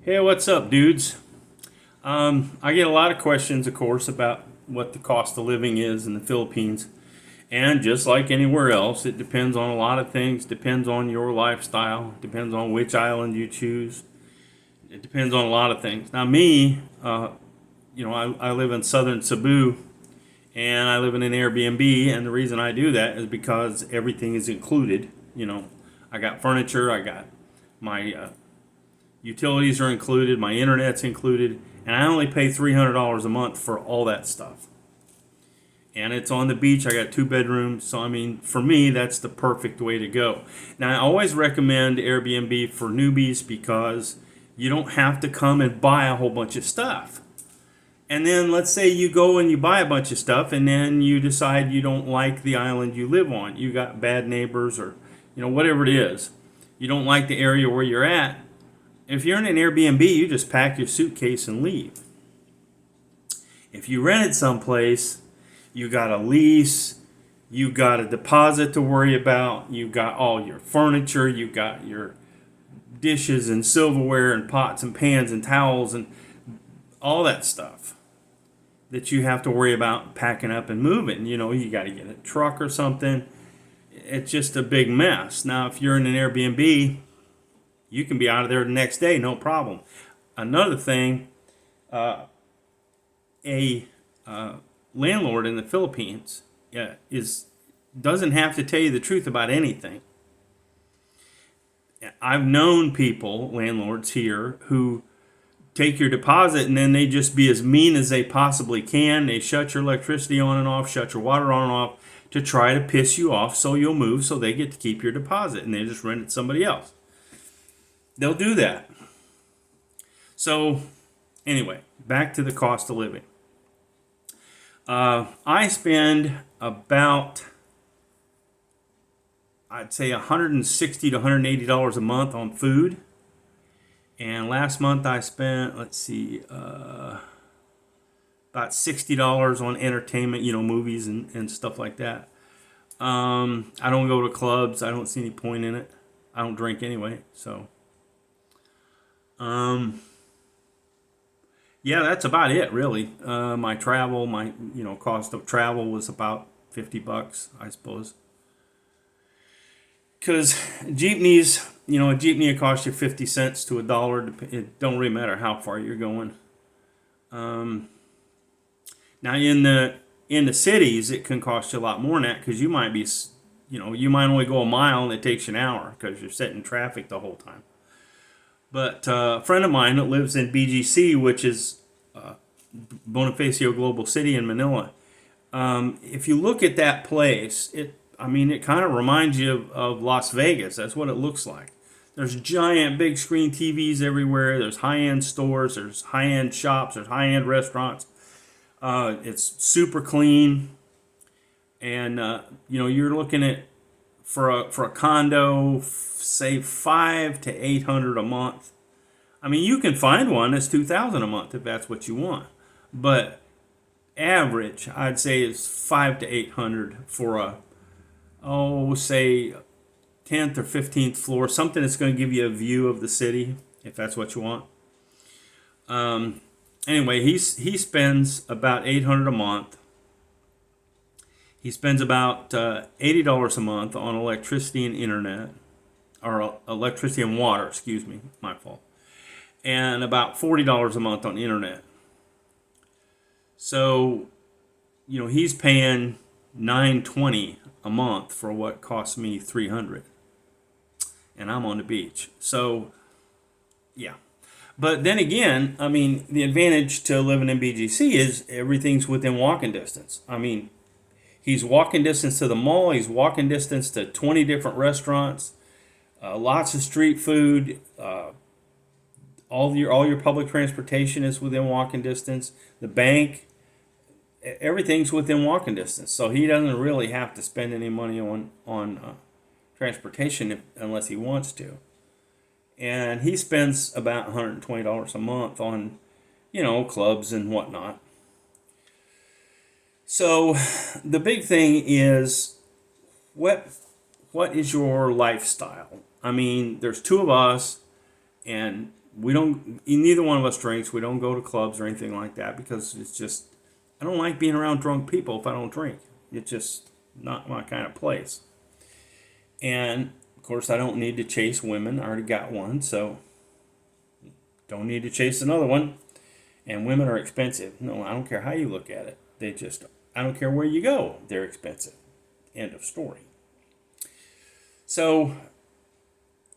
Hey, what's up, dudes? I get a lot of questions, of course, about what the cost of living is in the Philippines. And just like anywhere else, it depends on a lot of things. Depends on your lifestyle. Depends on which island you choose. It depends on a lot of things. Now, me, I live in southern Cebu, and I live in an Airbnb. And the reason I do that is because everything is included. I got furniture. I got my utilities are included, my internet's included, and I only pay $300 a month for all that stuff. And it's on the beach. I got two bedrooms, so I mean, for me, that's the perfect way to go. Now, I always recommend Airbnb for newbies because you don't have to come and buy a whole bunch of stuff. And then let's say you go and you buy a bunch of stuff, and then you decide you don't like the island you live on. You got bad neighbors, or whatever it is. You don't like the area where you're at. If you're in an Airbnb, you just pack your suitcase and leave. If you rented someplace, you got a lease, you got a deposit to worry about, you got all your furniture, you got your dishes and silverware and pots and pans and towels and all that stuff that you have to worry about packing up and moving. You got to get a truck or something. It's just a big mess. Now, if you're in an Airbnb, you can be out of there the next day, no problem. Another thing, a landlord in the Philippines doesn't have to tell you the truth about anything. I've known people, landlords here, who take your deposit and then they just be as mean as they possibly can. They shut your electricity on and off, shut your water on and off to try to piss you off so you'll move so they get to keep your deposit and they just rent it to somebody else. They'll do that. So, anyway, back to the cost of living. I spend about, I'd say, $160 to $180 a month on food. And last month I spent, about $60 on entertainment, movies and stuff like that. I don't go to clubs. I don't see any point in it. I don't drink anyway, so. Yeah, that's about it, really. My travel, cost of travel was about $50, I suppose. Because jeepneys, a jeepney will cost you 50 cents to a dollar. It don't really matter how far you're going. Now in the cities, it can cost you a lot more than that because you might be, you might only go a mile and it takes you an hour because you're sitting in traffic the whole time. But a friend of mine that lives in BGC, which is Bonifacio Global City in Manila, if you look at that place, it kind of reminds you of Las Vegas. That's what it looks like. There's giant big screen TVs everywhere. There's high-end stores. There's high-end shops. There's high-end restaurants. It's super clean. And, you're looking at, for a condo, say 500 to 800 a month. I mean, you can find one that's 2,000 a month if that's what you want, but average I'd say is 5 to 800 for say 10th or 15th floor, something that's going to give you a view of the city if that's what you want. Anyway, he spends about 800 a month. He spends about $80 a month on electricity and internet, or electricity and water, excuse me, my fault, and about $40 a month on internet. So, he's paying $920 a month for what costs me $300, and I'm on the beach. So, yeah. But then again, the advantage to living in BGC is everything's within walking distance. He's walking distance to the mall. He's walking distance to 20 different restaurants, lots of street food. All your public transportation is within walking distance. The bank, everything's within walking distance. So he doesn't really have to spend any money on transportation unless he wants to. And he spends about $120 a month on, clubs and whatnot. So the big thing is what is your lifestyle? There's two of us, and we don't. Neither one of us drinks. We don't go to clubs or anything like that because it's just. I don't like being around drunk people if I don't drink. It's just not my kind of place. And of course, I don't need to chase women. I already got one, so don't need to chase another one. And women are expensive. No, I don't care how you look at it. They just. I don't care where you go. They're expensive. End of story. So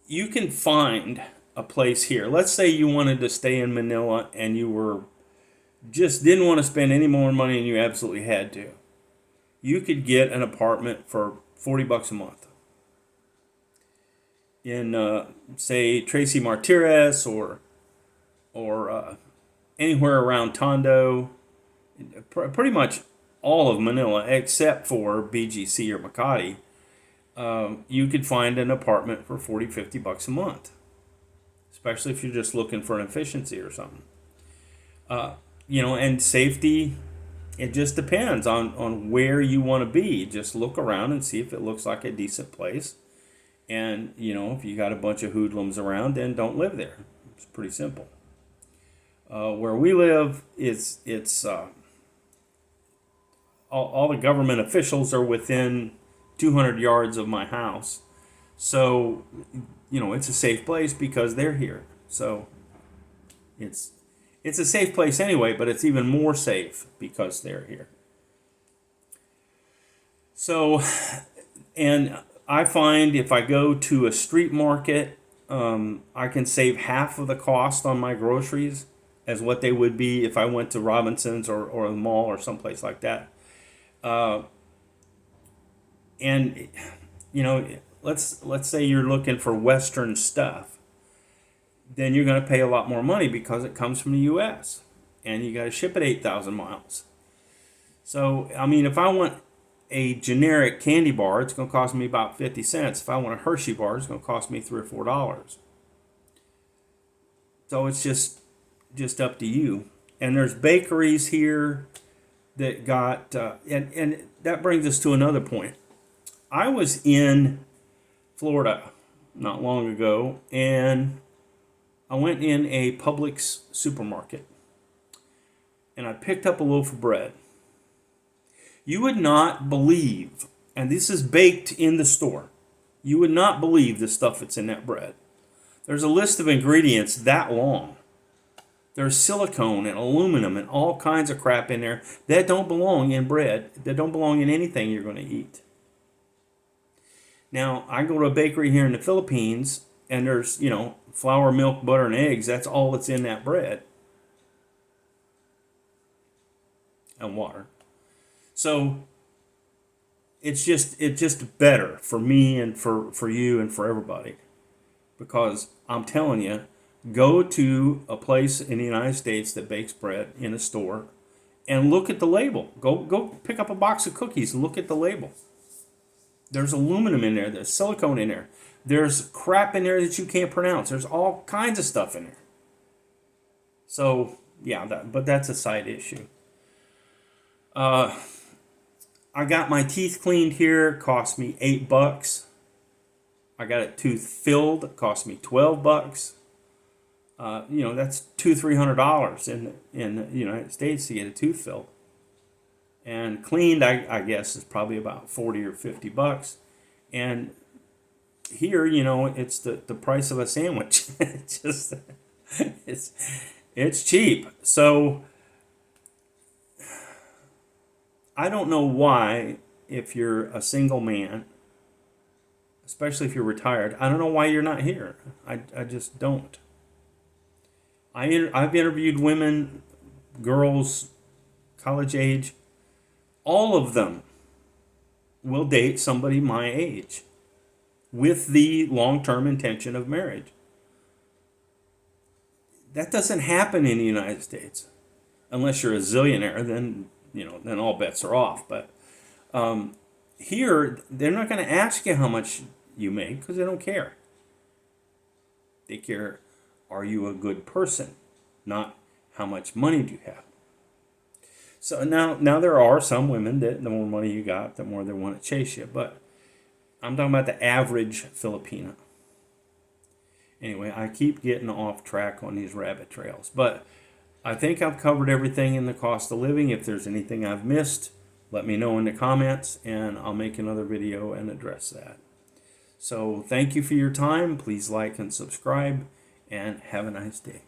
you can find a place here. Let's say you wanted to stay in Manila and you were just didn't want to spend any more money than you absolutely had to. You could get an apartment for $40 a month in say Tracy Martirez or anywhere around Tondo, pretty much all of Manila except for BGC or Makati. You could find an apartment for $40-50 a month, especially if you're just looking for an efficiency or something. And safety, it just depends on where you want to be. Just look around and see if it looks like a decent place. And, if you got a bunch of hoodlums around, then don't live there. It's pretty simple. Where we live, it's all the government officials are within 200 yards of my house. So, it's a safe place because they're here. So it's a safe place anyway, but it's even more safe because they're here. So, and I find if I go to a street market, I can save half of the cost on my groceries as what they would be if I went to Robinson's or the mall or someplace like that. And let's say you're looking for Western stuff, then you're going to pay a lot more money because it comes from the U.S. and you got to ship it 8,000 miles. So if I want a generic candy bar, it's going to cost me about 50 cents. If I want a Hershey bar, it's going to cost me $3 or $4. So it's just up to you. And there's bakeries here that got and that brings us to another point. I was in Florida not long ago, and I went in a Publix supermarket, and I picked up a loaf of bread. You would not believe, and this is baked in the store, you would not believe the stuff that's in that bread. There's a list of ingredients that long. There's silicone and aluminum and all kinds of crap in there that don't belong in bread, that don't belong in anything you're going to eat. Now, I go to a bakery here in the Philippines, and there's, flour, milk, butter, and eggs. That's all that's in that bread. And water. So, it's just better for me and for you and for everybody. Because I'm telling you, go to a place in the United States that bakes bread in a store and look at the label. Go pick up a box of cookies and look at the label. There's aluminum in there. There's silicone in there. There's crap in there that you can't pronounce. There's all kinds of stuff in there. So, yeah, but that's a side issue. I got my teeth cleaned here. It cost me $8. I got a tooth filled. It cost me $12. That's $200-300 in the United States to get a tooth filled. And cleaned, I guess, is probably about $40 or $50. And here, it's the price of a sandwich. It's cheap. So I don't know why, if you're a single man, especially if you're retired, I don't know why you're not here. I just don't. I've interviewed women, girls, college age. All of them will date somebody my age with the long-term intention of marriage. That doesn't happen in the United States. Unless you're a zillionaire, then all bets are off. But here, they're not going to ask you how much you make because they don't care. They care, are you a good person? Not how much money do you have. So now there are some women that the more money you got, the more they want to chase you. But I'm talking about the average Filipina. Anyway, I keep getting off track on these rabbit trails, but I think I've covered everything in the cost of living. If there's anything I've missed, let me know in the comments and I'll make another video and address that. So thank you for your time. Please like and subscribe and have a nice day.